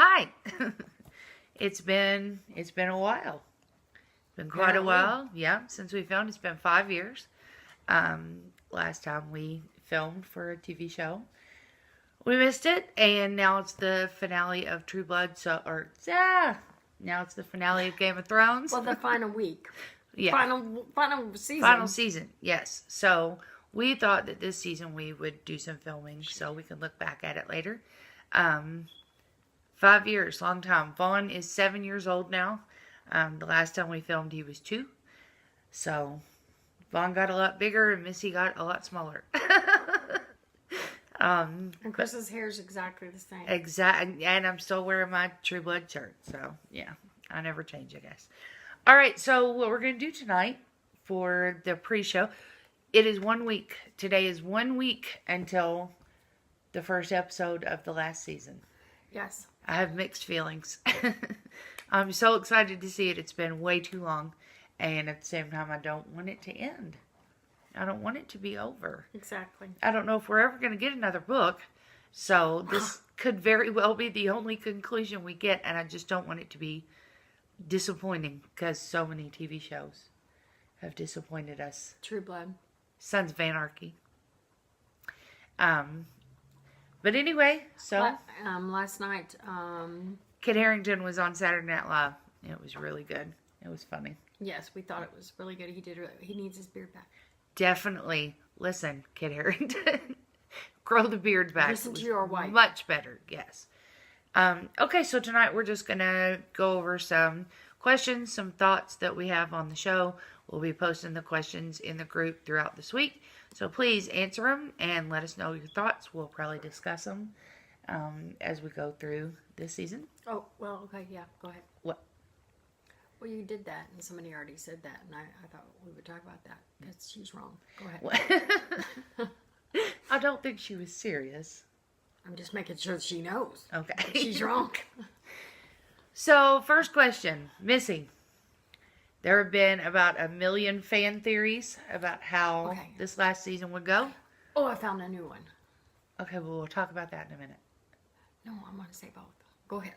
Hi. It's been a while. It's been quite a while. Yeah, since we filmed. It's been 5 years. Last time we filmed for a TV show. We missed it, and now it's the finale of True Blood. Now it's the finale of Game of Thrones. Well, the final week. Yeah. Final season. Final season, yes. So we thought that this season we would do some filming so we can look back at it later. 5 years, long time. Vaughn is 7 years old now. The last time we filmed, he was 2. So Vaughn got a lot bigger and Missy got a lot smaller. And Chris's hair is exactly the same. Exactly, and I'm still wearing my True Blood shirt. So yeah, I never change, I guess. All right, so what we're going to do tonight for the pre-show, it is 1 week. Today is 1 week until the first episode of the last season. Yes. I have mixed feelings. I'm so excited to see it. It's been way too long. And at the same time, I don't want it to end. I don't want it to be over. Exactly. I don't know if we're ever going to get another book. So this could very well be the only conclusion we get. And I just don't want it to be disappointing because so many TV shows have disappointed us. True Blood. Sons of Anarchy. But anyway, so last night, Kit Harington was on Saturday Night Live. It was really good. It was funny. yes, we thought it was really good. He needs his beard back. Definitely listen, Kit Harington. Grow the beard back. Listen to your wife. Much better, yes. Okay, so tonight we're just going to go over some questions, some thoughts that we have on the show. We'll be posting the questions in the group throughout this week. So please answer them and let us know your thoughts. We'll probably discuss them as we go through this season. Oh, well, okay, yeah, go ahead. What? Well, you did that, and somebody already said that, and I thought we would talk about that. She's wrong. Go ahead. I don't think she was serious. I'm just making sure she knows. Okay. She's wrong. So, first question. Missy. There have been about 1 million fan theories about how this last season would go. Oh, I found a new one. Okay, well, we'll talk about that in a minute. No, I'm going to say both. Go ahead.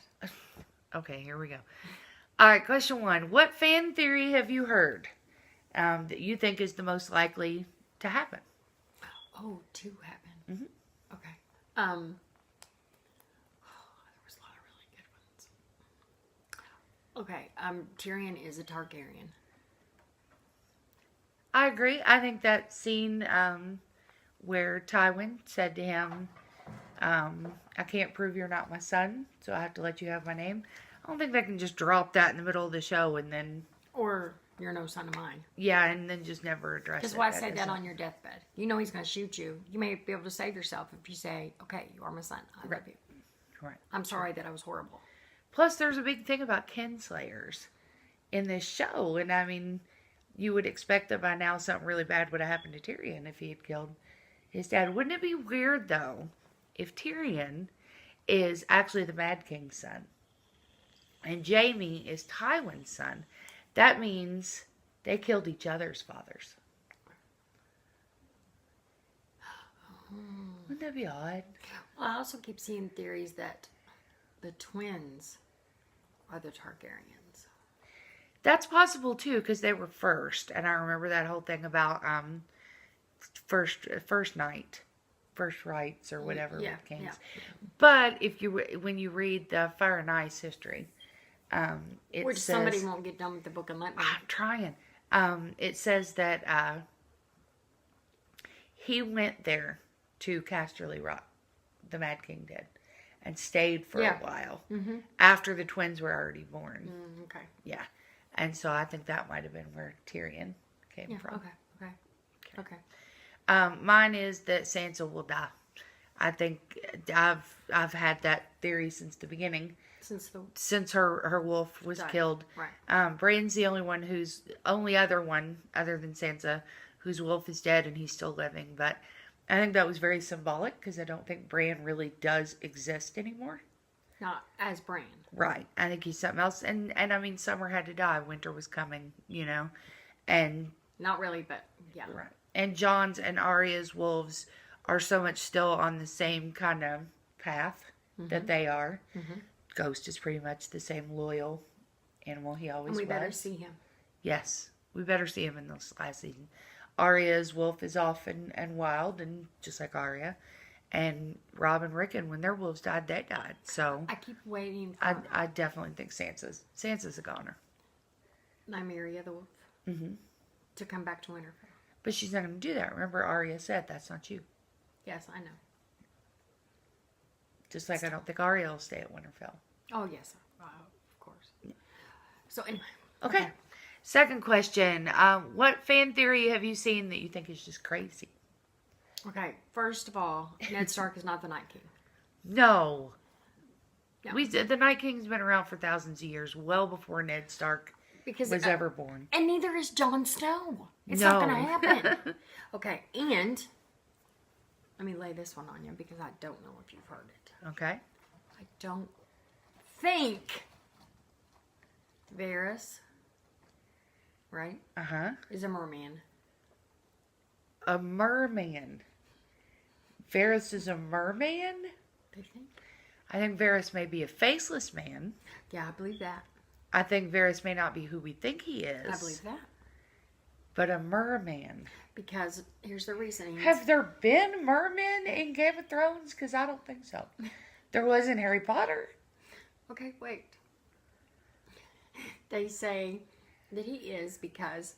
Okay, here we go. All right, question 1. What fan theory have you heard that you think is the most likely to happen? Oh, to happen. Mm-hmm. Okay. There was a lot of really good ones. Okay, Tyrion is a Targaryen. I agree. I think that scene where Tywin said to him, I can't prove you're not my son, so I have to let you have my name. I don't think they can just drop that in the middle of the show and then... Or, you're no son of mine. Yeah, and then just never address it. That's why I said that on your deathbed. You know he's going to shoot you. You may be able to save yourself if you say, okay, you are my son. I love you. Right. I'm sorry that I was horrible. Plus, there's a big thing about kinslayers in this show. And, I mean, you would expect that by now something really bad would have happened to Tyrion if he had killed his dad. Wouldn't it be weird, though, if Tyrion is actually the Mad King's son and Jaime is Tywin's son? That means they killed each other's fathers. Wouldn't that be odd? Well, I also keep seeing theories that the twins are the Targaryens. That's possible too, because they were first, and I remember that whole thing about first night, first rights or whatever with kings. Yeah. But when you read the Fire and Ice history, which says, somebody won't get done with the book and let me. I'm trying. It says that he went there to Casterly Rock, the Mad King did, and stayed for a while after the twins were already born. Okay. Yeah. And so I think that might have been where Tyrion came from. Okay. Mine is that Sansa will die. I think I've had that theory since the beginning. Since her wolf was killed. Right. Bran's the only other one other than Sansa whose wolf is dead and he's still living. But I think that was very symbolic because I don't think Bran really does exist anymore. Not as Bran. Right. I think he's something else. And I mean, summer had to die. Winter was coming, and... Not really, but yeah. Right. And Jon's and Arya's wolves are so much still on the same kind of path that they are. Ghost is pretty much the same loyal animal he always And we was. better see him. Yes, we better see him in this last season. Arya's wolf is off and wild, and just like Arya. And Rob and Rickon, when their wolves died, they died. So I keep waiting for I definitely think Sansa's a goner. Nymeria the wolf to come back to Winterfell. But she's not going to do that. Remember, Arya said, that's not you. Yes, I know. Just like I don't think Arya will stay at Winterfell. Oh, yes. Of course. So, anyway. Okay. Second question. What fan theory have you seen that you think is just crazy? Okay. First of all, Ned Stark is not the Night King. No. No. The Night King's been around for thousands of years, well before Ned Stark was ever born. And neither is Jon Snow. It's No. not going to happen. Okay. And let me lay this one on you because I don't know if you've heard it. Okay. I don't think Varys, right, Uh-huh. is a merman. A merman. Varys is a merman? Do you think? I think Varys may be a faceless man. Yeah, I believe that. I think Varys may not be who we think he is. I believe that. But a merman. Because here's the reasoning. Have there been mermen in Game of Thrones? Because I don't think so. There was in Harry Potter. Okay, wait. They say that he is because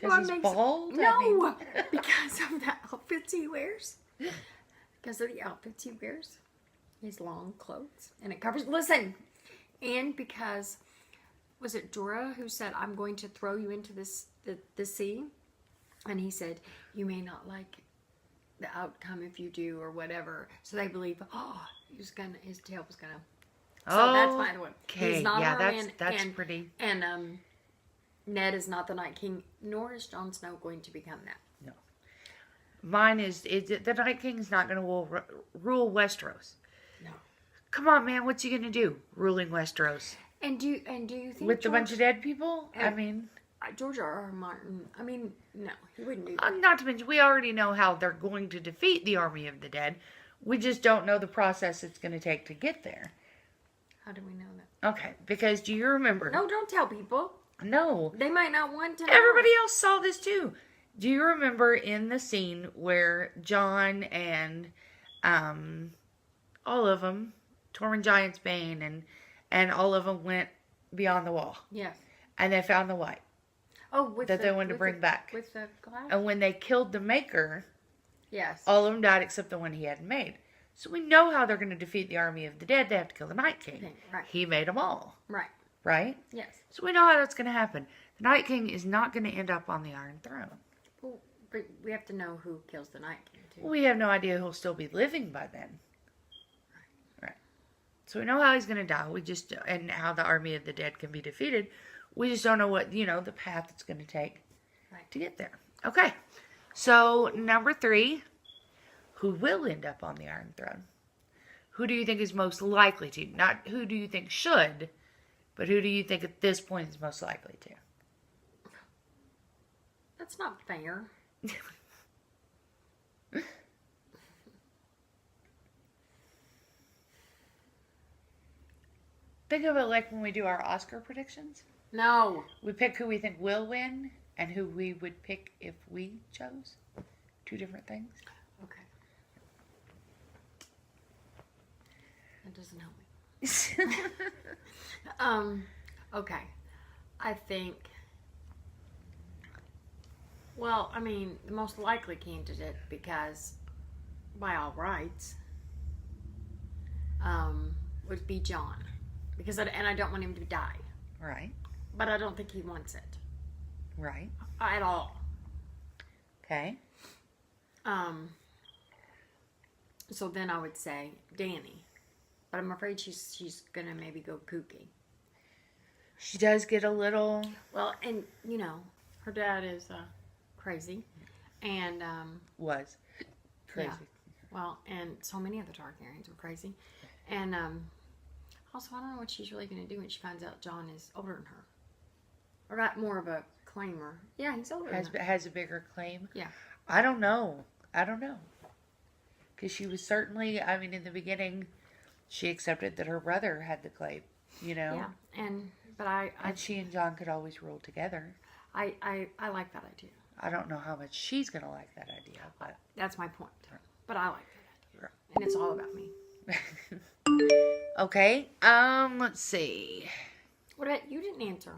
Because he's bald? No, because of the outfits he wears. Because of the outfits he wears. His long clothes. And it covers... Listen! And because... Was it Jorah who said, I'm going to throw you into the sea? And he said, you may not like the outcome if you do or whatever. So they believe, his tail was gonna... So that's my other one. Okay, He's not yeah, a merman, that's pretty... And Ned is not the Night King, nor is Jon Snow going to become that. No. Mine is the Night King's not going to rule Westeros. No. Come on, man, what's he going to do? Ruling Westeros. And do you think With a bunch of dead people? I mean... George R.R. Martin, no, he wouldn't do that. Not to mention, we already know how they're going to defeat the Army of the Dead. We just don't know the process it's going to take to get there. How do we know that? Okay, because do you remember? No, don't tell people. No. They might not want to know. Everybody else saw this too. Do you remember in the scene where Jon and all of them, Tormund Giantsbane and all of them went beyond the wall? Yes. And they found the white. Oh, they wanted to bring back. With the glass? And when they killed the Maker, yes. all of them died except the one he hadn't made. So we know how they're going to defeat the Army of the Dead. They have to kill the Night King. Right. He made them all. Right. Right? Yes. So we know how that's going to happen. The Night King is not going to end up on the Iron Throne. Well, but we have to know who kills the Night King, too. We have no idea who'll still be living by then. Right. So we know how he's going to die. And how the Army of the Dead can be defeated. We just don't know what, the path it's going to take to get there. Okay. So, number 3, who will end up on the Iron Throne? Who do you think is most likely to? Not who do you think should, but who do you think at this point is most likely to? That's not fair. Think of it like when we do our Oscar predictions. No. We pick who we think will win and who we would pick if we chose. 2 different things. Okay. That doesn't help me. Okay. I think, the most likely candidate, because by all rights, would be Jon. Because I don't want him to die. Right. But I don't think he wants it. Right. At all. Okay. So then I would say Dany. But I'm afraid she's gonna maybe go kooky. She does get a little... Well, and, her dad is crazy. And, Was. Crazy. Yeah. Well, and so many of the Targaryens were crazy. And, also, I don't know what she's really going to do when she finds out Jon is older than her. Or got more of a claimer. Yeah, he's older than her. Has a bigger claim? Yeah. I don't know. Because she was certainly, I mean, in the beginning, she accepted that her brother had the claim, you know? Yeah, but I And she and John could always rule together. I like that idea. I don't know how much she's going to like that idea, but. That's my point. But I like that idea. And it's all about me. Okay, let's see. What about you? Didn't answer.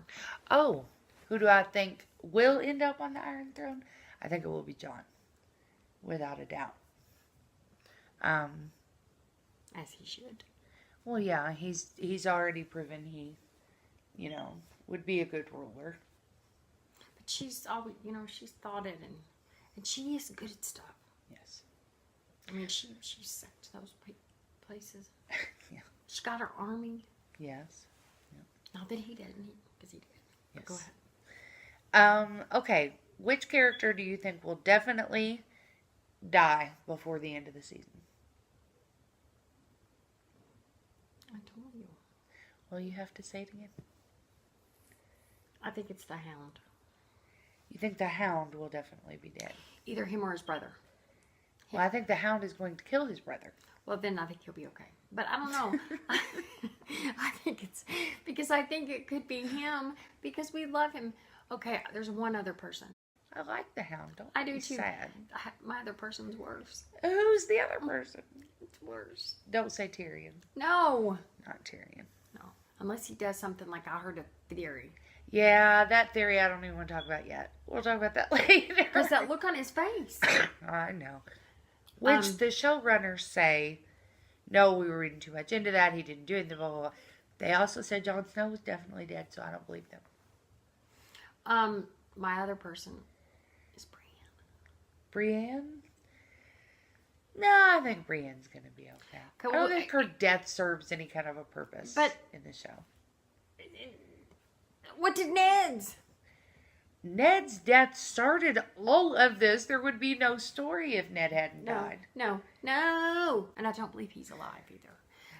Oh, who do I think will end up on the Iron Throne? I think it will be John, without a doubt. As he should. Well, yeah, he's already proven he, you know, would be a good ruler. But she's always, she's thought it, and she is good at stuff. Yes. I mean, she sucked those places. Yeah. She got her army. Yes. Not that he didn't, because he did. Yes. Go ahead. Okay. Which character do you think will definitely die before the end of the season? I told you. Well, you have to say it again. I think it's the Hound. You think the Hound will definitely be dead? Either him or his brother. Well, I think the Hound is going to kill his brother. Well, then I think he'll be okay. But I don't know. I think it's because I think it could be him because we love him. Okay, there's one other person. I like the Hound. Don't I do be too. sad. My other person's worse. Who's the other person? It's worse. Don't say Tyrion. No. Not Tyrion. No. Unless he does something like I heard a theory. Yeah, that theory I don't even want to talk about yet. We'll talk about that later. Because that look on his face. I know. Which the showrunners say, no, we were reading too much into that. He didn't do it. Blah, blah, blah. They also said Jon Snow was definitely dead, so I don't believe them. My other person is Brienne. Brienne? No, I think Brienne's going to be okay. I don't think her death serves any kind of a purpose in the show. What did Ned's? Ned's death started all of this. There would be no story if Ned hadn't died. No. And I don't believe he's alive either.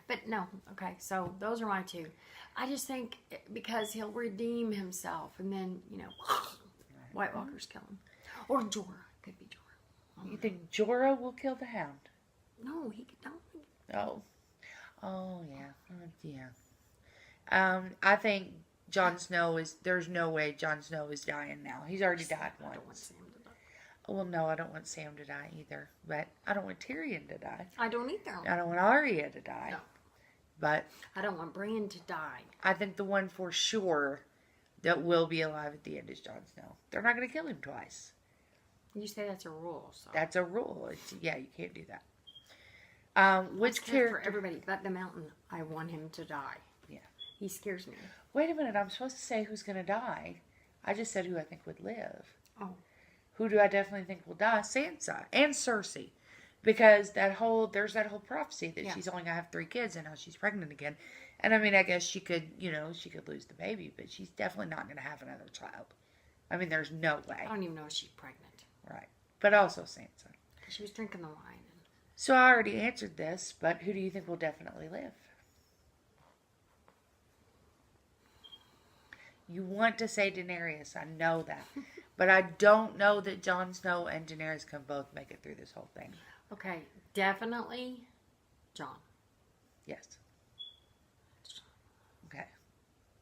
But no. Okay, so those are my two. I just think because he'll redeem himself and then, White Walkers kill him. Or Jorah. Could be Jorah. You think Jorah will kill the Hound? No, he could not. Oh, yeah. I think Jon Snow there's no way Jon Snow is dying now. He's already died once. I don't want Sam to die. Well, no, I don't want Sam to die either. But I don't want Tyrion to die. I don't either. I don't want Arya to die. No. But I don't want Bran to die. I think the one for sure that will be alive at the end is Jon Snow. They're not going to kill him twice. You say that's a rule, so. That's a rule. You can't do that. Which character? For everybody but the Mountain, I want him to die. Yeah. He scares me. Wait a minute, I'm supposed to say who's going to die. I just said who I think would live. Oh. Who do I definitely think will die? Sansa and Cersei. Because there's that whole prophecy that she's only going to have 3 kids and now she's pregnant again. And I mean, I guess she could lose the baby, but she's definitely not going to have another child. I mean, there's no way. I don't even know if she's pregnant. Right. But also Sansa. She was drinking the wine. So I already answered this, but who do you think will definitely live? You want to say Daenerys, I know that. But I don't know that Jon Snow and Daenerys can both make it through this whole thing. Okay, definitely Jon. Yes. Okay.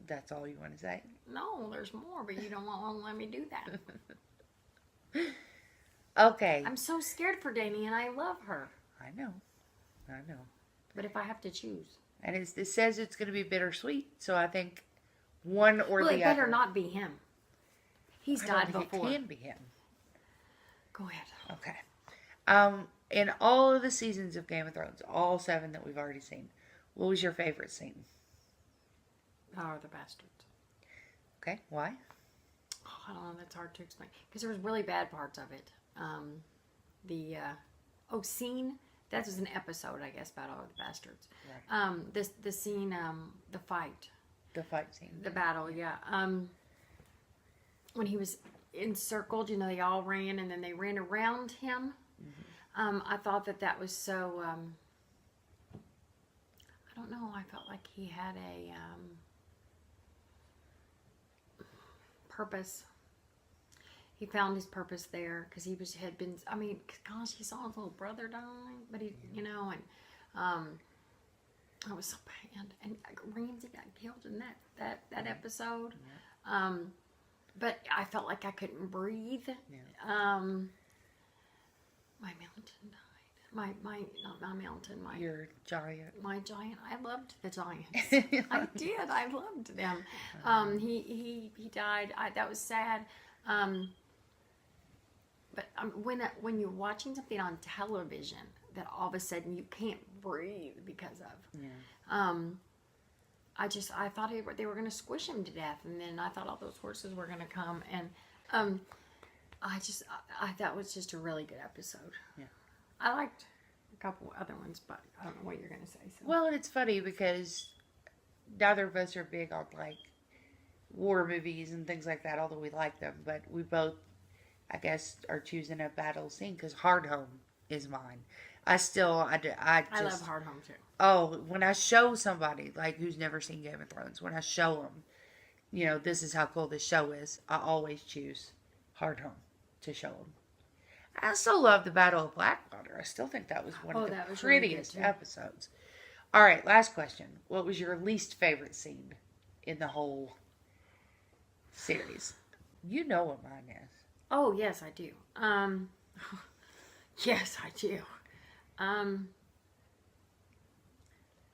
That's all you want to say? No, there's more, but you don't want to let me do that. Okay. I'm so scared for Dany, and I love her. I know. But if I have to choose. And it says it's going to be bittersweet, so I think one or the other. Well, it better not be him. He's I died don't think before. It can be him. Go ahead. Okay. In all of the seasons of Game of Thrones, all 7 that we've already seen, what was your favorite scene? Oh, the bastards. Okay, why? Oh, I don't know. That's hard to explain because there was really bad parts of it. Scene. That was an episode, I guess, about all the bastards. Right. The scene, the fight. The fight scene. The battle, yeah. When he was encircled, they all ran and then they ran around him. Mm-hmm. I thought that was so. I don't know. I felt like he had a purpose. he found his purpose there because had been. I mean, gosh, he saw his little brother die, but he, and it was so bad. And Ramsey got killed in that episode. Yeah. But I felt like I couldn't breathe. Yeah. My mountain died. Not my mountain. Your giant. My giant. I loved the giants. I did. I loved them. He died. That was sad. But when you're watching something on television that all of a sudden you can't breathe because of, I thought they were going to squish him to death, and then I thought all those horses were going to come, and I thought it was just a really good episode. Yeah, I liked a couple other ones, but I don't know what you're going to say. So. Well, and it's funny because neither of us are big on like war movies and things like that, although we like them, but we both, I guess, are choosing a battle scene because Hard Home is mine. I love Hard Home too. Oh, when I show somebody like who's never seen Game of Thrones, when I show them, this is how cool this show is, I always choose Hard Home to show them. I still love the Battle of Blackwater. I still think that was one of the prettiest really episodes. All right, last question. What was your least favorite scene in the whole series? You know what mine is. Oh, yes, I do. Yes, I do. I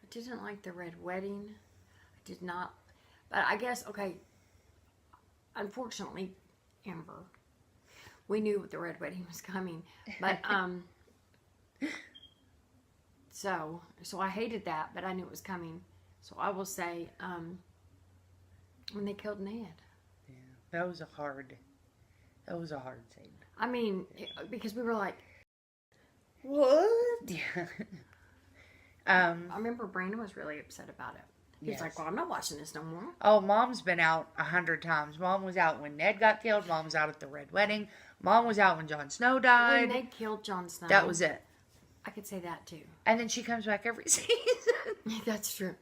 didn't like the red wedding. I did not. But I guess, okay, unfortunately, Amber, we knew the red wedding was coming. But, so I hated that, but I knew it was coming. So I will say, when they killed Ned. Yeah, that was a hard scene. I mean, because we were like, what? Yeah. I remember Brandon was really upset about it. He was Yes. like, well, I'm not watching this no more. Oh, Mom's been out 100 times. Mom was out when Ned got killed. Mom was out at the Red Wedding. Mom was out when Jon Snow died. When they killed Jon Snow. That was it. I could say that too. And then she comes back every season. That's true.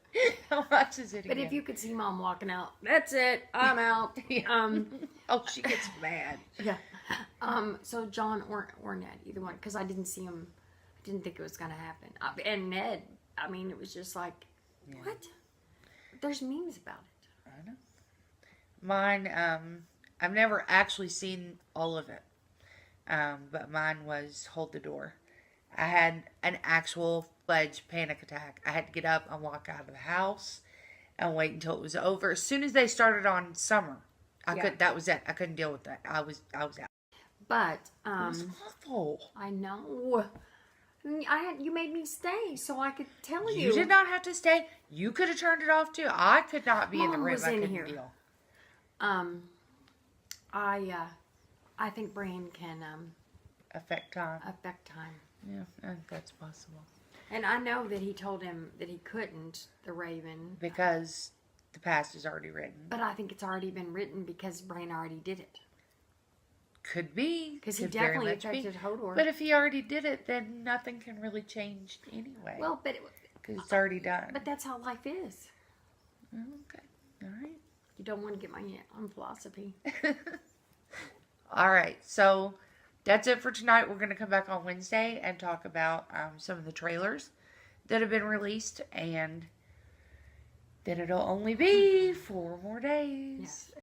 Watches it But again. if you could see Mom walking out, that's it. I'm out. Yeah. Oh, she gets mad. Yeah. So John or Ned, either one, because I didn't see him. I didn't think it was going to happen. And Ned, I mean, it was just like, what? There's memes about it. I know. Mine, I've never actually seen all of it. But mine was Hold the Door. I had an actual fledged panic attack. I had to get up and walk out of the house and wait until it was over. As soon as they started on Summer, that was it. I couldn't deal with that. I was out. But It was awful. I know. You made me stay so I could tell you. You did not have to stay. You could have turned it off too. I could not be in the Mom room. was I in couldn't here. deal. I think Bran can Affect time. affect time. Yeah, I think that's possible. And I know that he told him that he couldn't, the Raven. Because the past is already written. But I think it's already been written because Bran already did it. Could be. Because he Could very definitely much be. affected Hodor. But if he already did it, then nothing can really change anyway. Well, but because it's already done. but that's how life is. Okay. All right. You don't want to get my head on philosophy. All right. So that's it for tonight. We're going to come back on Wednesday and talk about some of the trailers that have been released. And then it'll only be 4 more days. Yes.